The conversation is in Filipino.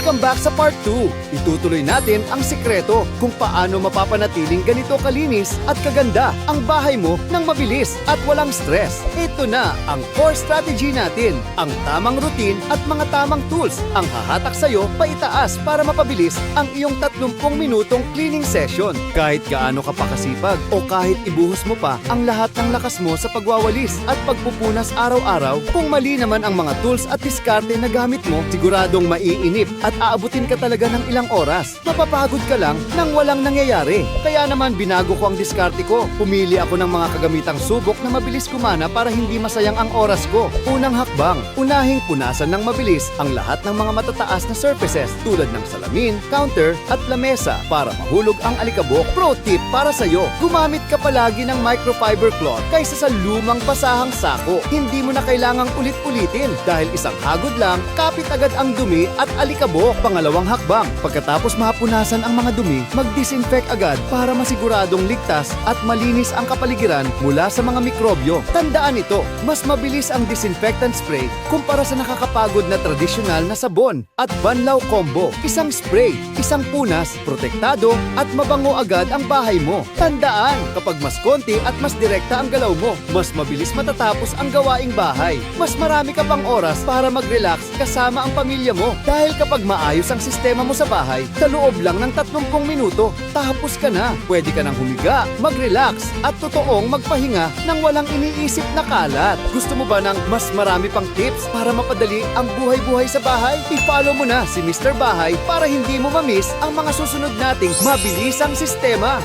Welcome back sa part 2. Itutuloy natin ang sikreto kung paano mapapanatiling ganito kalinis at kaganda ang bahay mo ng mabilis at walang stress. Ito na ang core strategy natin, ang tamang routine at mga tamang tools ang hahatak sa'yo paitaas para mapabilis ang iyong 30 minutong cleaning session. Kahit gaano ka pa kasipag o kahit ibuhos mo pa ang lahat ng lakas mo sa pagwawalis at pagpupunas araw-araw, kung mali naman ang mga tools at diskarte na gamit mo, siguradong maiinip at aabutin ka talaga ng ilang oras. Mapapagod ka lang nang walang nangyayari. Kaya naman binago ko ang diskarte ko. Pumili ako ng mga kagamitang subok na mabilis kumana para hindi masayang ang oras ko. Unang hakbang, unahing punasan ng mabilis ang lahat ng mga matataas na surfaces tulad ng salamin, counter at lamesa para mahulog ang alikabok. Pro tip para sa'yo, gumamit ka palagi ng microfiber cloth kaysa sa lumang basahang sako. Hindi mo na kailangang ulit-ulitin dahil isang hagod lang, kapit agad ang dumi at alikabok. Pangalawang hakbang, pagkatapos mapunasan ang mga dumi, mag-disinfect agad para masiguradong ligtas at malinis ang kapaligiran mula sa mga mikrobyo. Tandaan ito, mas mabilis ang disinfectant spray kumpara sa nakakapagod na tradisyonal na sabon at banlaw combo. Isang spray, isang punas, protektado at mabango agad ang bahay mo. Tandaan, kapag mas konti at mas direkta ang galaw mo, mas mabilis matatapos ang gawaing bahay. Mas marami ka pang oras para mag-relax kasama ang pamilya mo. Dahil kapag maayos ang sistema mo sa bahay, sa loob lang ng 30 minuto, tapos ka na. Pwede ka nang humiga, mag-relax, at totoong magpahinga nang walang iniisip na kalat. Gusto mo ba ng mas marami pang tips para mapadali ang buhay-buhay sa bahay? I-follow mo na si Mr. Bahay para hindi mo ma-miss ang mga susunod nating mabilisang sistema.